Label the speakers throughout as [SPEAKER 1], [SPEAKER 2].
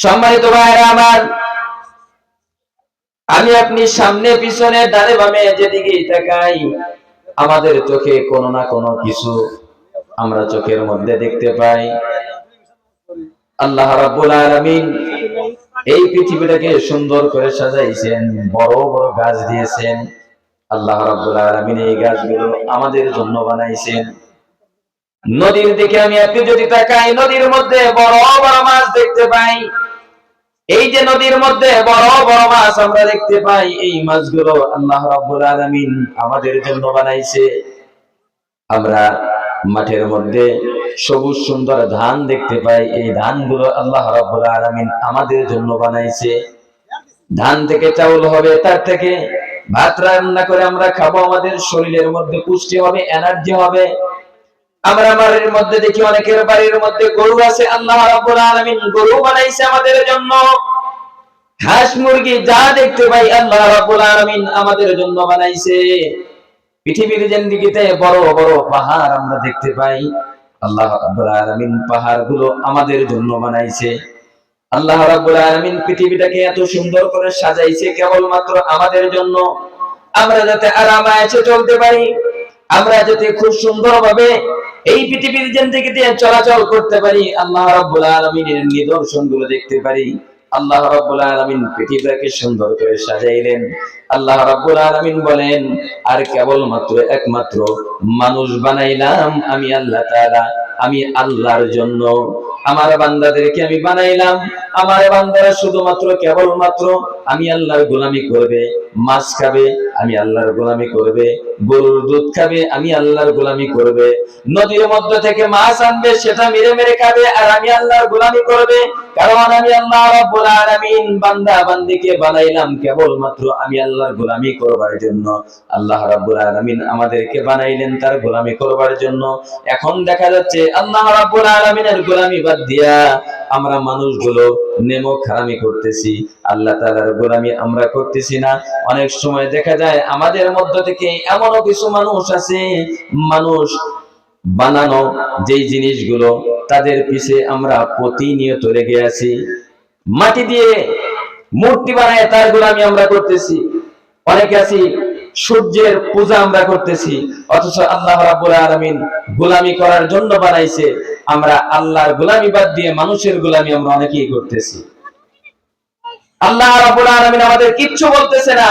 [SPEAKER 1] সম্মানিত ভাইরা আমার, আমি আপনি সামনে পিছনে ডানে বামে যেদিকেই তাকাই আমাদের চোখে কোনো না কোনো কিছু আমরা চোখের মধ্যে দেখতে পাই। আল্লাহ রাব্বুল আলামিন এই পৃথিবীটাকে সুন্দর করে সাজাইছেন, বড় বড় গাছ দিয়েছেন। আল্লাহ রাব্বুল আলামিন এই গাছগুলো আমাদের জন্য বানাইছেন। নদীর দিকে আমি আপনি যদি তাকাই, নদীর মধ্যে বড় বড় মাছ দেখতে পাই। এই যে নদীর মধ্যে বড় বড় মাছ আমরা দেখতে পাই, এই মাছগুলো আল্লাহ রাব্বুল আলামিন আমাদের জন্য বানাইছে। আমরা মাঠের মধ্যে সবুজ সুন্দর ধান দেখতে পাই, এই ধানগুলো আল্লাহ রাব্বুল আলামিন আমাদের জন্য বানাইছে। ধান থেকে চাউল হবে, তার থেকে ভাত রান্না করে আমরা খাবো, আমাদের শরীরের মধ্যে পুষ্টি হবে, এনার্জি হবে। আমরা বাড়ির মধ্যে দেখি অনেকের বাড়ির মধ্যে গরু আছে, আল্লাহ রাব্বুল আলামিন গরু বানাইছে আমাদের জন্য। হাঁস মুরগি যা দেখতে পাই আল্লাহ রাব্বুল আলামিন আমাদের জন্য বানাইছে। পৃথিবীর জিন্দেগিতে বড় বড় পাহাড় আমরা দেখতে পাই, আল্লাহ রাব্বুল আলামিন পাহাড়গুলো আমাদের জন্য বানাইছে। আল্লাহ রাব্বুল আলামিন পৃথিবীটাকে এত সুন্দর করে সাজাইছে কেবলমাত্র আমাদের জন্য, আমরা যাতে আরাম-আয়েশে চলতে পারি, আমরা যাতে খুব সুন্দরভাবে এই পৃথিবীর জিন্দেগিতে চলাচল করতে পারি, আল্লাহ রাব্বুল আলামিনের নিদর্শনগুলো দেখতে পারি। আল্লাহ রাব্বুল আলামিন পৃথিবীটাকে সুন্দর করে সাজাইলেন। আল্লাহ রাব্বুল আলামিন বলেন, আর কেবলমাত্র একমাত্র মানুষ বানাইলাম আমি আল্লাহ তাআলা, আমি আল্লাহর জন্য। আমার বান্দাদেরকে আমি বানাইলাম, আমার বান্দারা শুধুমাত্র কেবলমাত্র আমি আল্লাহর গোলামি করবে। মাছ খাবে, আমি আল্লাহর গোলামি করবে। গরুর দুধ খাবে, আমি আল্লাহর গোলামি করবে। নদীর মধ্য থেকে মাছ আনবে, সেটা মেরে মেরে খাবে, আর আমি আল্লাহর গোলামি করবে। কারণ আমি আল্লাহ রাব্বুল আলামিন বান্দা বান্দিকে বানাইলাম কেবলমাত্র আমি আল্লাহর গোলামি করবার জন্য। আল্লাহ রাব্বুল আলামিন আমাদেরকে বানাইলেন তার গোলামি করবার জন্য। এখন দেখা যাচ্ছে আল্লাহ রাব্বুল আলামিনের গোলামি বাদ দিয়া আমরা মানুষগুলো নেমক হারামি করতেছি, আল্লাহ তাআলার গোলামি আমরা করতেছি না। অনেক সময় দেখা যায় আমাদের মধ্য থেকে এমনও কিছু মানুষ আছে, মানুষ বানানো যেই জিনিসগুলো তাদের পিছে আমরা প্রতিনিয়ত লেগে আছি। মাটি দিয়ে মূর্তি বানায় তার গোলামি আমরা করতেছি। অনেকে আছি সূর্যের পূজা আমরা করতেছি, অথচ আল্লাহ রাব্বুল আলামিন গোলামি করার জন্য বানাইছে। আমরা আল্লাহর গোলামি বাদ দিয়ে মানুষের গোলামি আমরা অনেকেই করতেছি। আল্লাহ রাব্বুল আলামিন আমাদের কিচ্ছু বলতেছে না,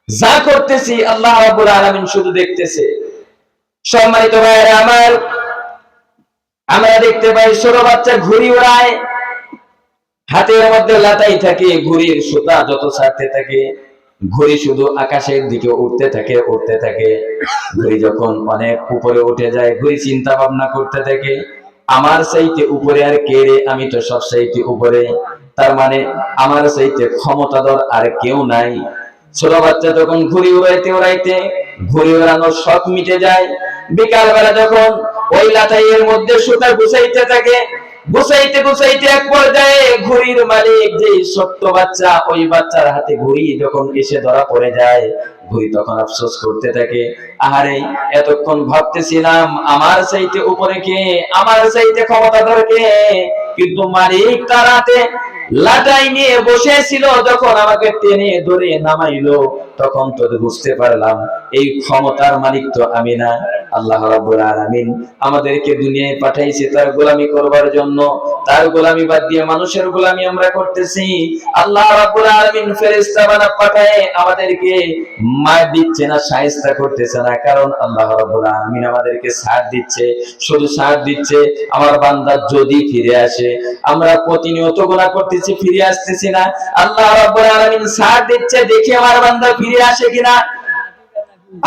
[SPEAKER 1] যা করতেছি আল্লাহ রাব্বুল আলামিন শুধু দেখতেছে। সম্মানিত ভাইরা আমার, আমরা দেখতে পাই ছোট বাচ্চা ঘুড়ি ওড়ায়, হাতের মধ্যে লাটাই থাকে, ঘুড়ির সুতা যত ছাড়তে থাকে, ঘুড়ি শুধু আকাশের দিকে উঠতে থাকে উঠতে থাকে। ঘুড়ি যখন অনেক উপরে উঠে যায়, ঘুড়ি চিন্তা ভাবনা করতে থাকে, আমার চাইতে উপরে আর কে রে, আমি তো সব চাইতে উপরে, তার মানে আমার চাইতে ক্ষমতাধর আর কেউ নাই। ছোট বাচ্চা যখন ঘুড়ি উড়াইতে উড়াইতে ঘুড়ি উড়ানোর শখ মিটে যায়, বিকাল বেলা যখন ওই লাটাইয়ের মধ্যে সুতা গুছাইতে থাকে, গুছাইতে গুছাইতে এক পর্যায়ে ঘুড়ির মালিক যে ছোট্ট বাচ্চা, ওই বাচ্চার হাতে ঘুড়ি যখন এসে ধরা পড়ে যায়, ঘুড়ি তখন আফসোস করতে থাকে, আহারে এতক্ষণ ভাবতেছিলাম আমার চাইতে উপরে কে, আমার চাইতে ক্ষমতাধর কে, কিন্তু মালিক তার হাতে লাটাই নিয়ে বসেছিল, যখন আমাকে টেনে ধরে নামাইলো তখন তো বুঝতে পারলাম এই ক্ষমতার মালিক তো আমি না। আল্লাহ রাব্বুল আলামিন আমাদেরকে দুনিয়ায় পাঠাইছে তার গোলামি করবার জন্য, তার গোলামি বাদ দিয়ে মানুষের গোলামি আমরা করতেছি। আল্লাহ রাব্বুল আলামিন ফেরেশতা বানা পাঠায় আমাদেরকে মার দিচ্ছে না, শায়েস্তা করতেছে না, কারণ আল্লাহ রাব্বুল আলামিন আমাদেরকে ছাড় দিচ্ছে। শুধু ছাড় দিচ্ছে আমার বান্দা যদি ফিরে আসে। আমরা প্রতিনিয়ত গুনাহ করতেছি, ফিরে আসতেছি না। আল্লাহ রাব্বুল আলামিন ছাড় দিচ্ছে, দেখি আমার বান্দা ফিরে আসে কিনা।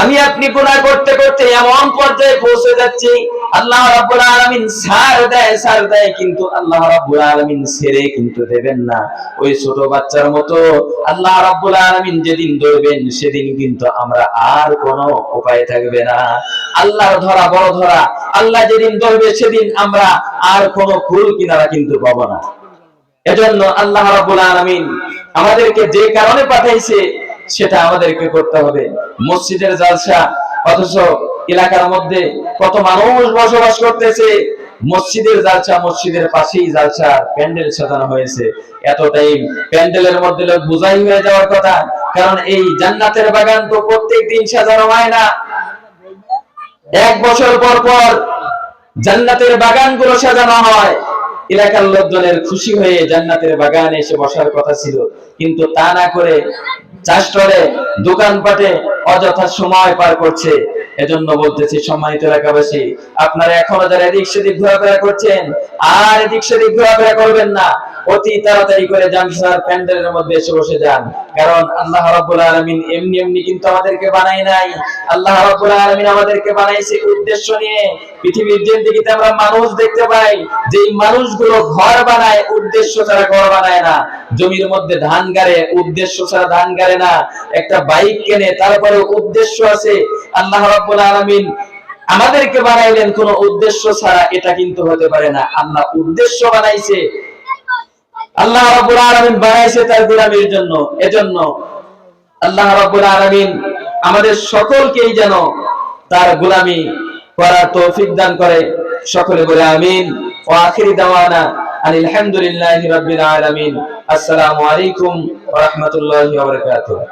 [SPEAKER 1] আমি আপনি গুনাহ করতে করতে এমন পর্যায়ে পৌঁছে যাচ্ছি, আল্লাহ রাব্বুল আলামিন ছাড় দেয়, কিন্তু আল্লাহ রাব্বুল আলামিন ছেড়ে কিন্তু দেবেন না। ওই ছোট বাচ্চার মতো আল্লাহ রাব্বুল আলামিন যেদিন ধরবেন সেদিন কিন্তু আমরা আর কোনো উপায় থাকবে না। আল্লাহর ধরা বড় ধরা, আল্লাহ যেদিন ধরবে সেদিন আমরা আর কোনো কুল কিনারা কিন্তু পাবো না। এজন্য আল্লাহ রাব্বুল আলামিন আমাদেরকে যে কারণে পাঠাইছে সেটা আমাদেরকে করতে হবে। মসজিদের জালসা, অথচ এলাকার মধ্যে কত মানুষ বসবাস করতেছে, মসজিদের জালসা, মসজিদের পাশেই জালসা প্যান্ডেল সাজানো হয়েছে। এতটাই প্যান্ডেলের মধ্যে লোক বোঝাই হয়ে যাওয়ার কথা, কারণ এই জান্নাতের বাগান তো প্রত্যেকদিন সাজানো হয় না, এক বছর পর পর জান্নাতের বাগানগুলো সাজানো হয়। এলাকার লোকজনের খুশি হয়ে জান্নাতের বাগানে এসে বসার কথা ছিল, কিন্তু তা না করে চাষটরে দোকানপাটে অযথা সময় পার করছে। এজন্য বলতেছি সম্মানিত এলাকাবাসী, আপনারা এখনো যারা এদিক সেদিক ঘোরাফেরা করছেন, আর এদিক সেদিক ঘোরাফেরা করবেন না, অতি তাড়াতাড়ি করে জালসার প্যান্ডেলের মধ্যে এসে বসে যান। কারণ আল্লাহ রাব্বুল আলামিন এমনি এমনি কিন্তু আমাদেরকে বানায় নাই। আল্লাহ রাব্বুল আলামিন আমাদেরকে বানাইছে উদ্দেশ্য নিয়ে। পৃথিবীর জিন্দেগিতে আমরা মানুষ দেখতে পাই, যেই মানুষগুলো ঘর বানায় উদ্দেশ্য ছাড়া ঘর বানায় না। জমির মধ্যে ধান গাড়ে উদ্দেশ্য ছাড়া ধান গাড়ে না। একটা বাইক কেনে, তারপরে উদ্দেশ্য আছে। আল্লাহ রাব্বুল আলামিন আমাদেরকে বানাইলেন কোন উদ্দেশ্য ছাড়া, এটা কিন্তু হতে পারে না। আল্লাহ উদ্দেশ্য বানাইছে, আল্লাহ রাব্বুল আলামিন বানাইছে তার গোলামীর জন্য। এজন্য আল্লাহ রাব্বুল আলামিন আমাদের সকলকেই যেন তার গোলামী করার তৌফিক দান করে। সকলে বলে আমিন। ওয়া আখিরি দাওয়ানা আনিল হামদুলিল্লাহি রাব্বিল আলামিন। আসসালামু আলাইকুম ওয়া রাহমাতুল্লাহি ওয়া বারাকাতুহু।